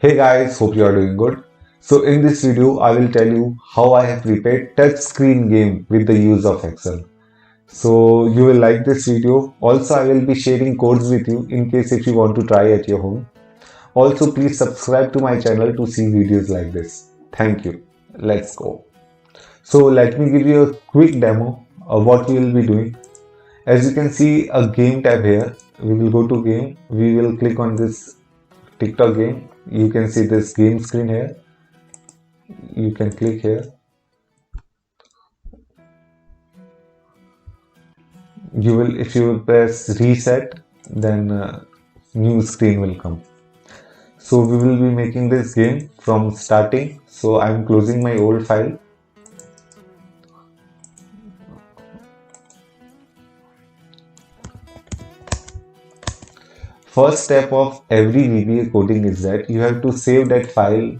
Hey guys, hope you are doing good. So in this video, I will tell you how I have prepared touchscreen game with the use of Excel. So you will like this video. Also, I will be sharing codes with you in case if you want to try at your home. Also, please subscribe to my channel to see videos like this. Thank you. Let's go. So let me give you a quick demo of what we will be doing. As you can see a game tab here, we will go to game. We will click on this TikTok game. You can see this game screen here. You can click here. You will, if you will press reset, then new screen will come. So we will be making this game from starting. So I'm closing my old file. First step of every VBA coding is that you have to save that file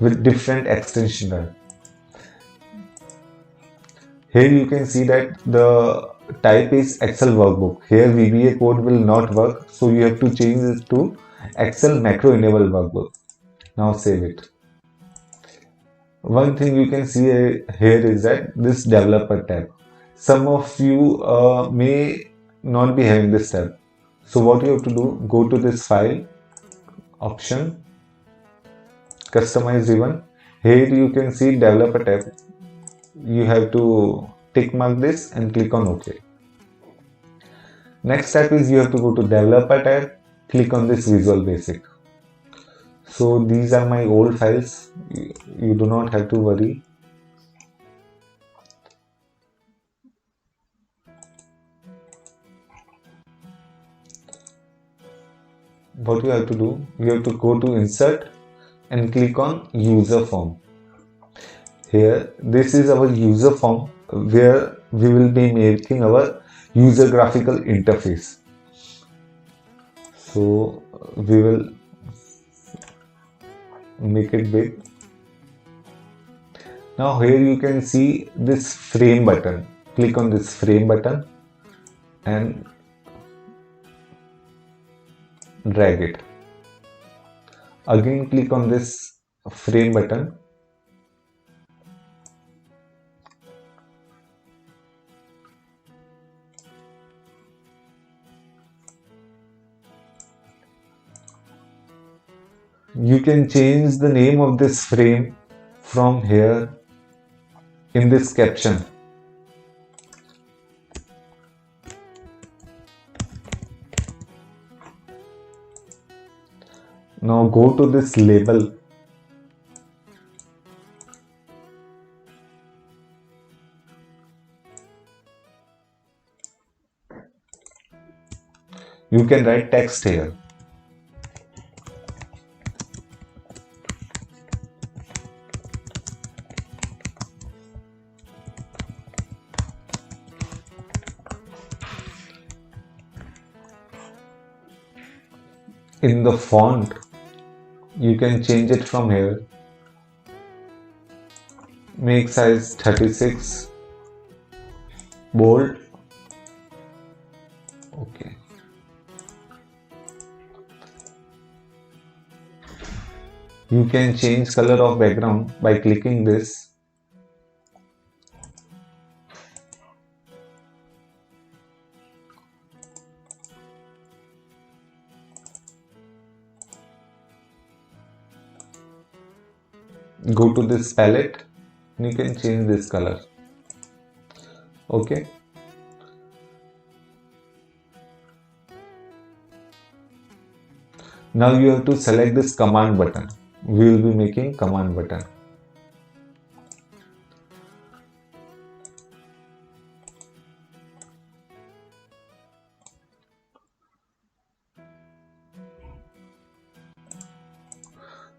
with different extension type. Here you can see that the type is Excel workbook. Here VBA code will not work, so you have to change it to Excel macro enabled workbook. Now save it. One thing you can see here is that this developer tab. Some of you may not be having this tab. So what you have to do, go to this file, option, customize ribbon. Here you can see developer tab. You have to tick mark this and click on OK. Next step is you have to go to developer tab, click on this Visual Basic. So these are my old files. You do not have to worry. What you have to do, you have to go to insert and click on user form. Here, this is our user form where we will be making our user graphical interface. So we will make it big. Now here you can see this frame button. Click on this frame button and drag it. Again click on this frame button. You can change the name of this frame from here in this caption. Now go to this label. You can write text here. In the font, you can change it from here. Make size 36, bold. Okay. You can change color of background by clicking this. Go to this palette and you can change this color. Okay. Now you have to select this command button. We will be making command button.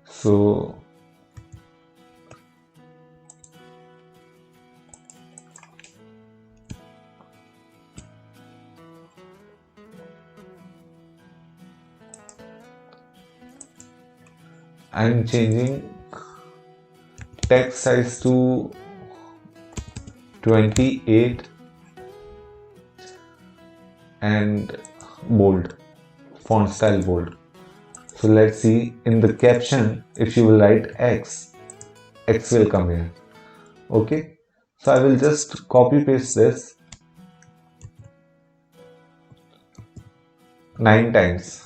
So I am changing text size to 28 and bold, font style bold. So let's see in the caption, if you will write X, X will come here. Okay. So I will just copy paste this 9 times.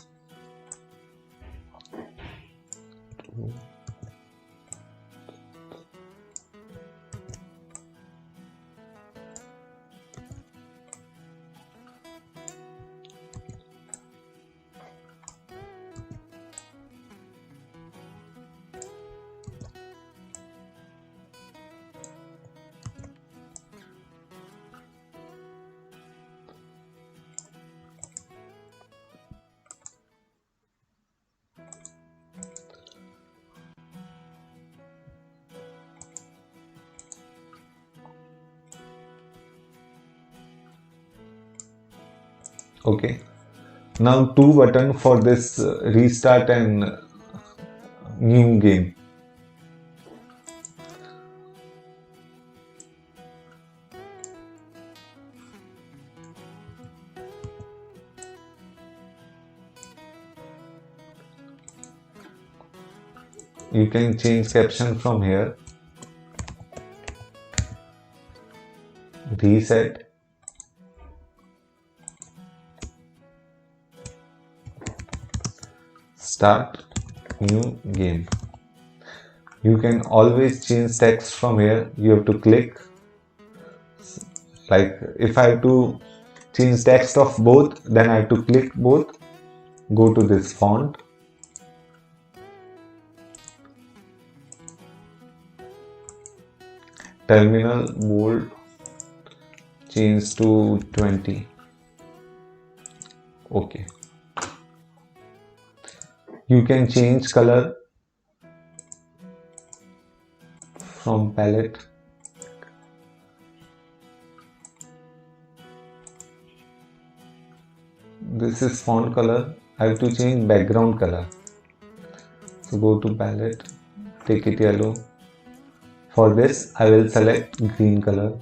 Okay. Now two button for this restart and new game. You can change caption from here. Reset. Start new game. You can always change text from here. You have to click. Like if I have to change text of both, then I have to click both. Go to this font. Terminal bold. Change to 20. Okay. You can change color from palette. This is font color. I have to change background color. So go to palette, take it yellow. For this, I will select green color.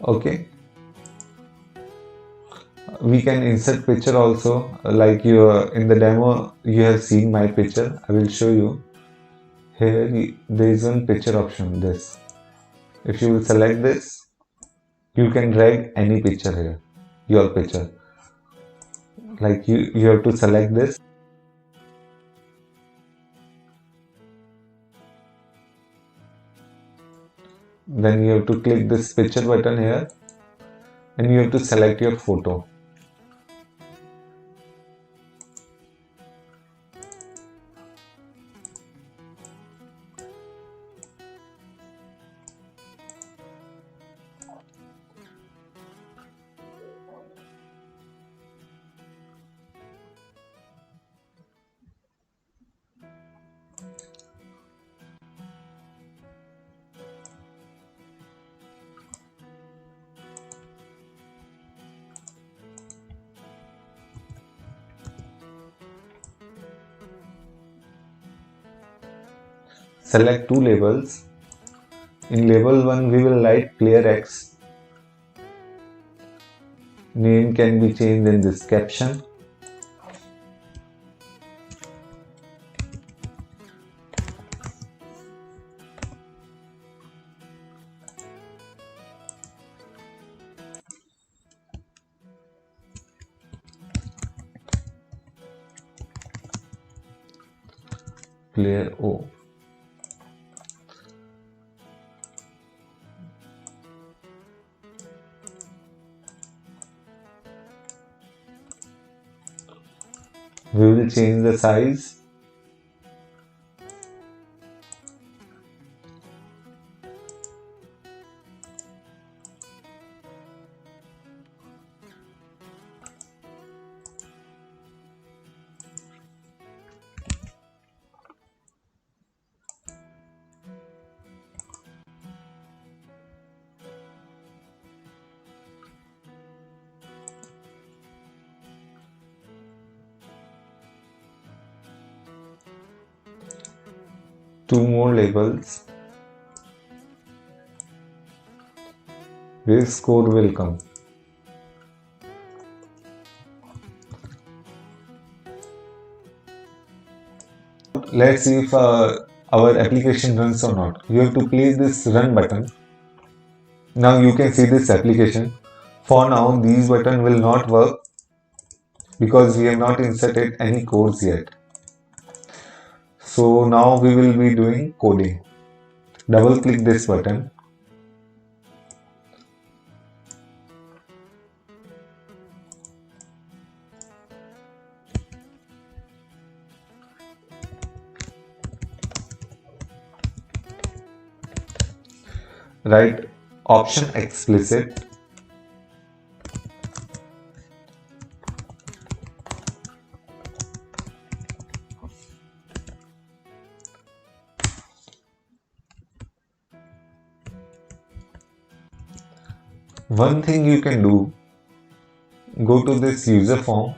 Okay. We can insert picture also, like you in the demo you have seen my picture. I will show you. Here there is one picture option, this. If you will select this, you can drag any picture here, your picture. Like you have to select this. Then you have to click this picture button here and you have to select your photo. Select two labels. In label 1 we will write player X. Name can be changed in this caption. Player O. We will change the size. Two more labels. This code will come. let's see if our application runs or not. You have to place this run button. Now you can see this application. For now, these button will not work because we have not inserted any codes yet. So now we will be doing coding. Double click this button. Write option explicit. One thing you can do, go to this user form.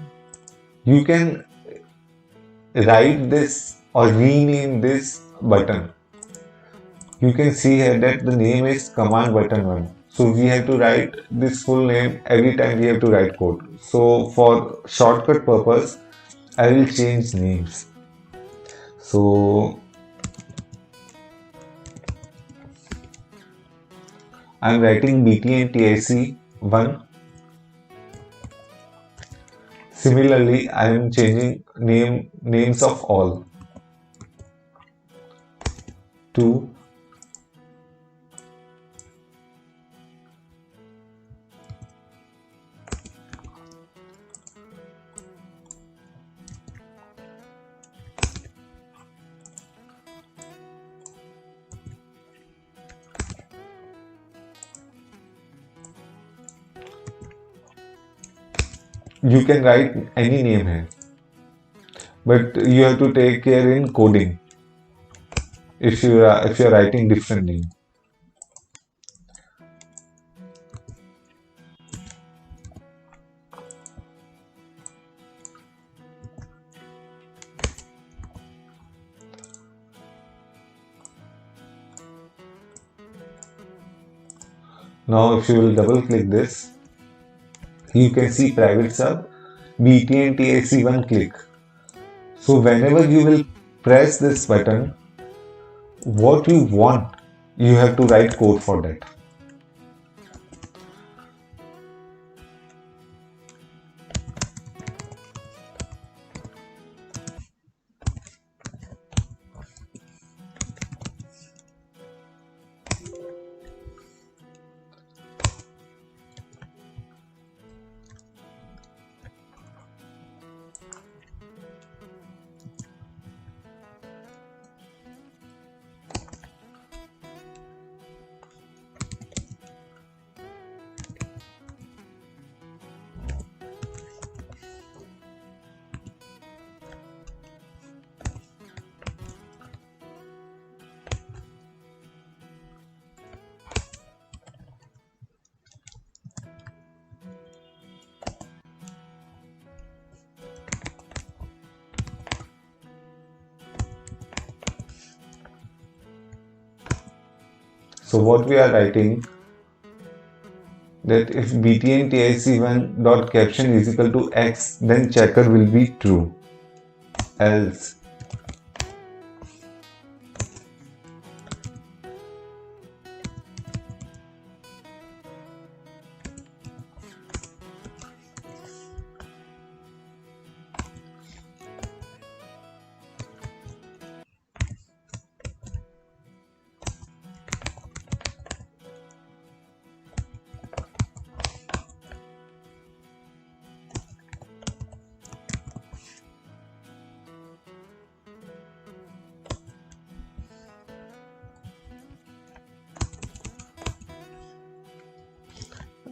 You can write this or rename this button. You can see here that the name is command button 1. So we have to write this full name every time we have to write code. So for shortcut purpose, I will change names. So I am writing BTN-TIC 1. Similarly, I am changing names of all. 2. You can write any name here, but you have to take care in coding if you are writing different name. Now if you will double click this, you can see private sub BTN-TIC1 click. So whenever you will press this button, what you want, you have to write code for that. So what we are writing, that if BTN-TIC1 dot caption is equal to X, then checker will be true. Else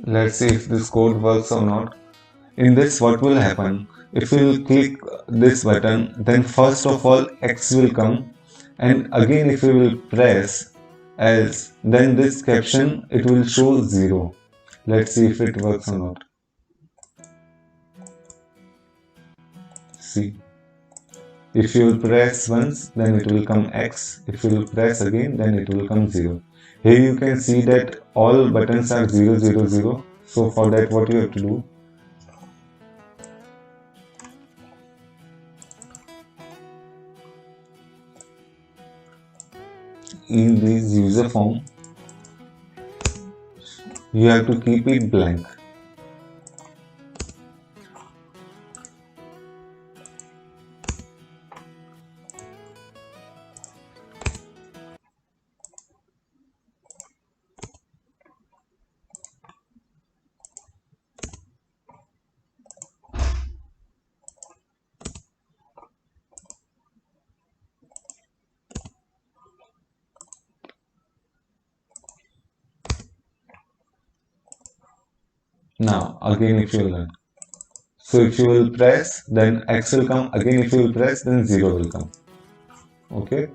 let's see if this code works or not. In this, what will happen? If you click this button, then first of all X will come, and again if you will press else, then this caption it will show 0. Let's see if it works or not. See, if you will press once, then it will come X. If you will press again, then it will come 0. Here you can see that all buttons are 0, 0, 0. So for that, what you have to do? in this user form, you have to keep it blank. Now again if you learn. So if you will press, then X will come. Again if you will press, then 0 will come. Okay.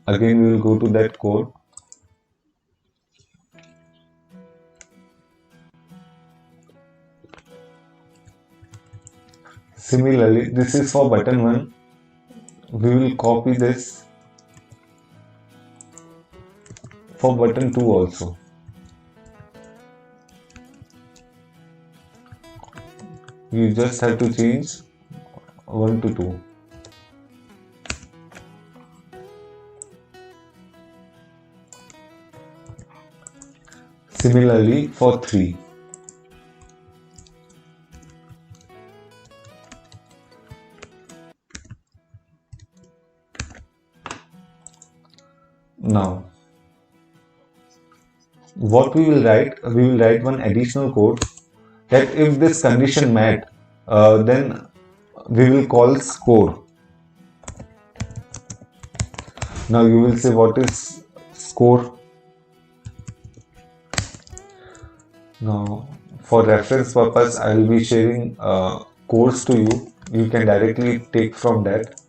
Again we will go to that code. Similarly, this is for button 1. We will copy this for button 2 also. You just have to change 1 to 2. Similarly for 3. Now, what we will write one additional code that if this condition met, then we will call score. Now you will say what is score? Now for reference purpose I will be sharing codes to you. You can directly take from that.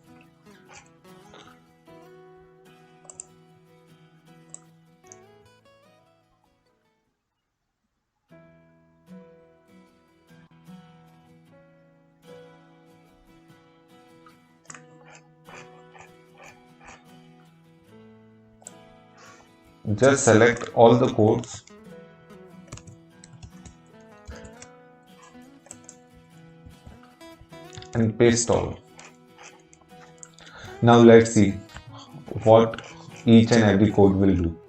Just select all the codes and paste all. Now let's see what each and every code will do.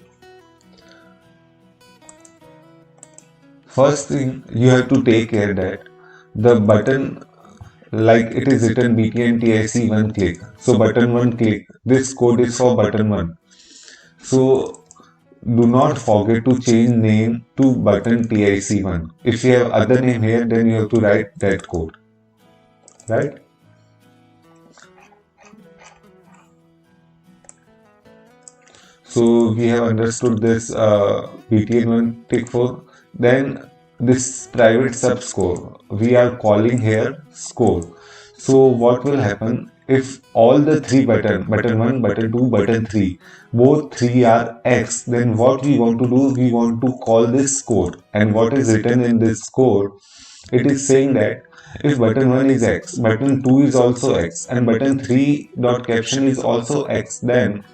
First thing, you have to take care that the button, like it is written BTN TIC 1 click. So button 1 click, this code is for button 1. So do not forget to change name to button TIC1. If you have other name here, then you have to write that code, right? So we have understood this BTN1 tick 4. Then this private subscore, we are calling here score. So what will happen if all the three button 1, button 2, button 3, both 3 are X, then what we want to do, we want to call this score. And what is written in this score, it is saying that if button 1 is X, button 2 is also X, and button 3 dot caption is also X, then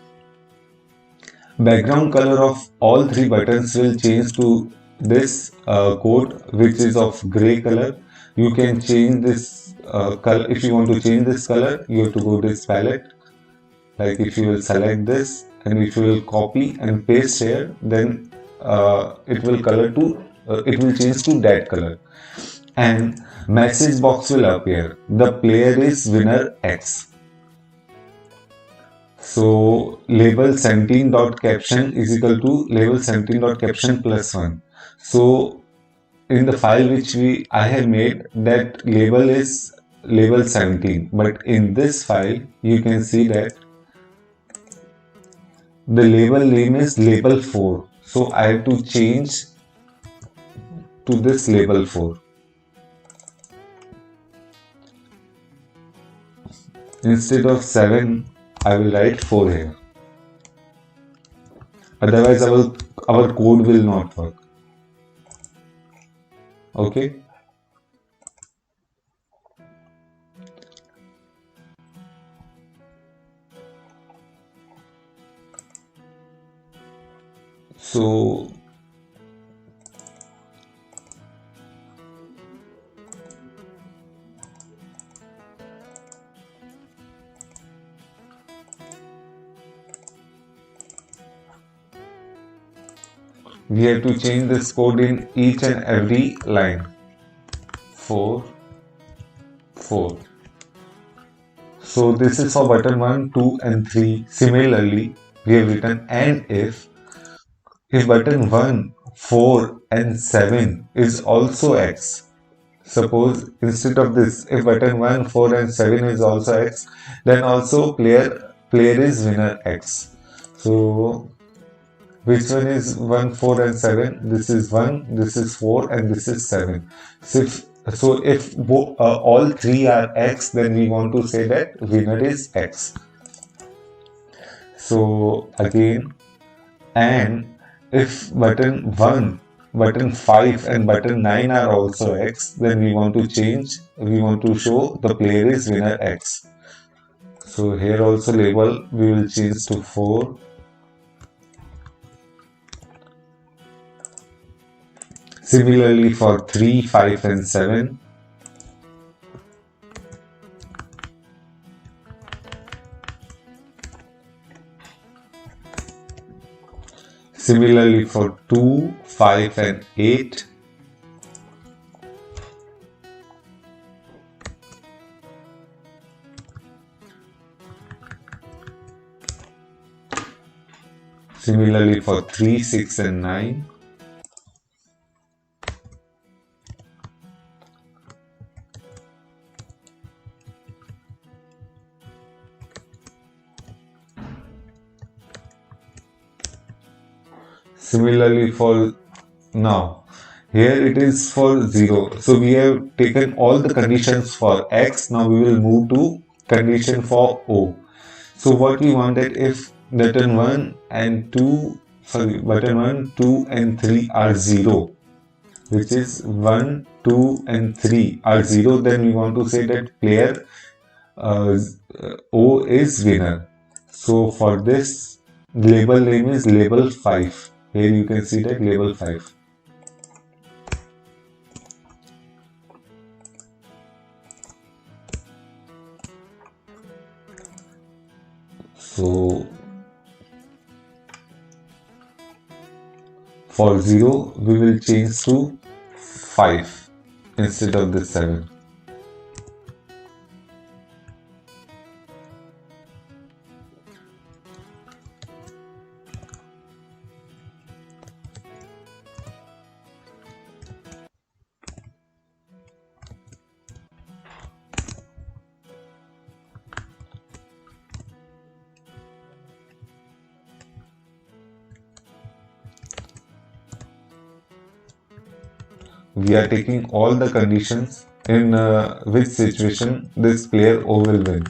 background color of all three buttons will change to this code, which is of gray color. You can change this color. If you want to change this color, you have to go to this palette. Like if you will select this and if you will copy and paste here, then it will change to that color, and message box will appear. The player is winner X. So label 17.caption is equal to label 17.caption plus 1. So in the file which I have made, that label is label 17, but in this file you can see that the label name is label 4. So I have to change to this label 4. Instead of 7, I will write 4 here. Otherwise our code will not work. Okay. So we have to change this code in each and every line. 4, 4. So this is for button 1, 2 and 3. Similarly, we have written and if button 1, 4 and 7 is also X. Suppose instead of this, if button 1, 4 and 7 is also X, then also player is winner X. So which one is 1, 4 and 7? This is 1, this is 4 and this is 7. So if all three are X, then we want to say that winner is X. So again, and if button 1, button 5 and button 9 are also X, then we want to show the player is winner X. So here also label we will change to 4. Similarly for 3, 5 and 7. Similarly for 2, 5 and 8. Similarly for 3, 6 and 9. Similarly for now, here it is for 0. So we have taken all the conditions for X. Now we will move to condition for O. So what we wanted, if button 1 and 2, button 1, 2 and 3 are 0, which is 1, 2 and 3 are 0, then we want to say that player O is winner. So for this, label name is label 5. Here you can see that label 5. So for 0, we will change to 5 instead of the 7. We are taking all the conditions in which situation this player O will win.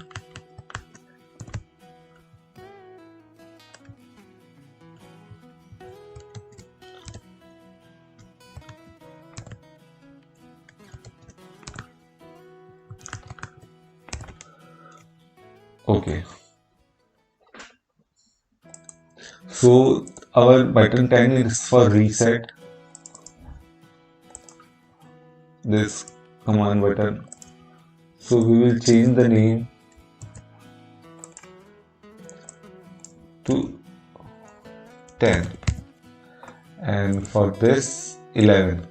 Okay. So our button 10 is for reset. This command button. So we will change the name to 10 and for this 11.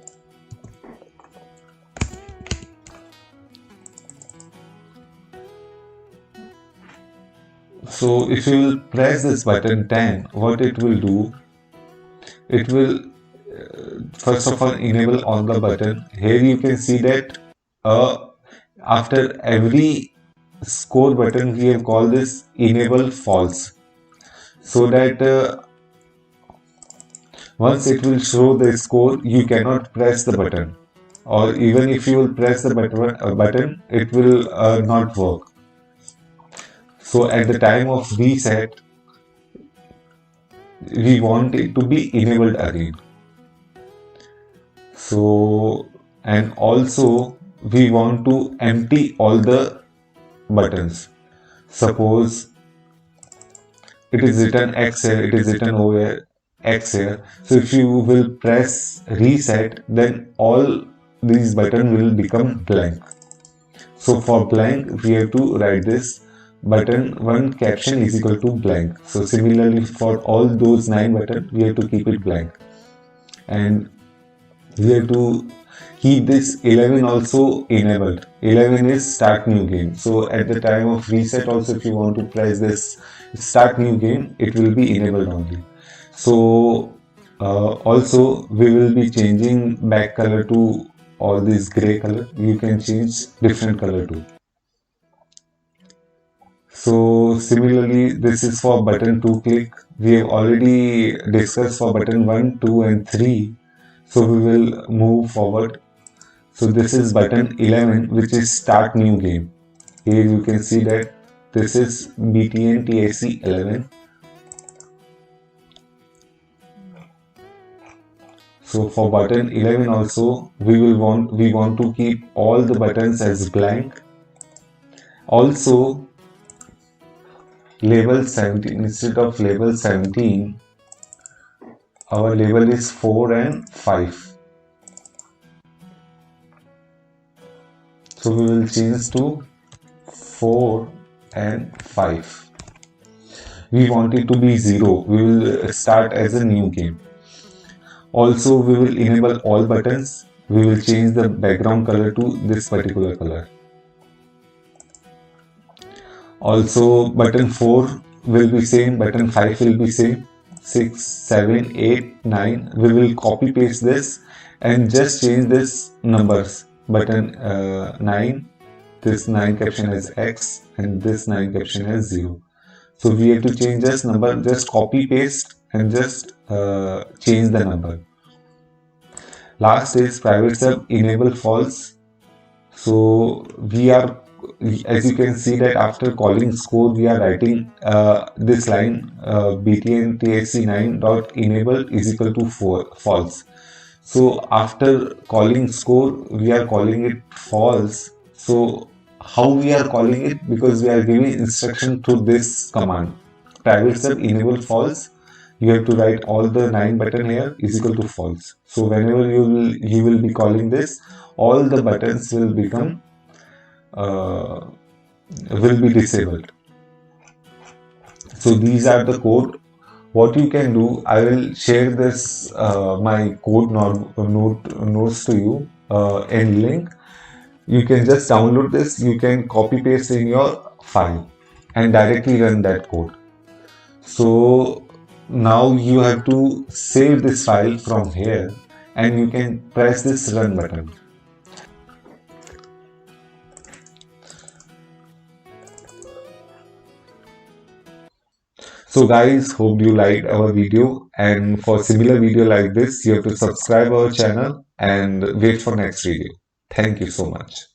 So if you will press this button 10, what it will do, it will first of all enable on the button. Here you can see that after every score button we have called this enable false, so that once it will show the score, you cannot press the button, or even if you will press the button it will not work. So at the time of reset, we want it to be enabled again. So, and also we want to empty all the buttons. Suppose it is written X here, it is written over X here. So if you will press reset, then all these buttons will become blank. So for blank, we have to write this button 1 caption is equal to blank. So similarly for all those 9 buttons, we have to keep it blank. and we have to keep this 11 also enabled. 11 is start new game. So at the time of reset also, if you want to press this start new game, it will be enabled only. So also we will be changing back color to all this gray color. You can change different color too. So similarly, this is for button 2 click. We have already discussed for button 1, 2 and 3. So we will move forward. So this is button 11, which is start new game. Here you can see that this is BTN TIC 11. So for button 11 also, we want to keep all the buttons as blank. Also, label 17, instead of label 17, our label is 4 and 5. So we will change to 4 and 5. We want it to be 0. We will start as a new game. Also, we will enable all buttons. We will change the background color to this particular color. Also, button 4 will be same, button 5 will be same, 6, 7, 8, 9. We will copy paste this and just change this numbers. Button 9, this 9 caption as X and this 9 caption as 0. So we have to change this number, just copy paste and just change the number. Last is private sub enable false. So we are, as you can see that after calling score, we are writing this line btn tsc9 dot enable is equal to false. So after calling score, we are calling it false. So how we are calling it? Because we are giving instruction to this command, private sub enable false. You have to write all the 9 button here is equal to false. So whenever you will be calling this, all the buttons will become will be disabled. So these are the code. What you can do, I will share this my code notes to you in link. You can just download this. You can copy paste in your file and directly run that code. So now you have to save this file from here and you can press this run button. So guys, hope you liked our video, and for similar video like this, you have to subscribe our channel and wait for next video. Thank you so much.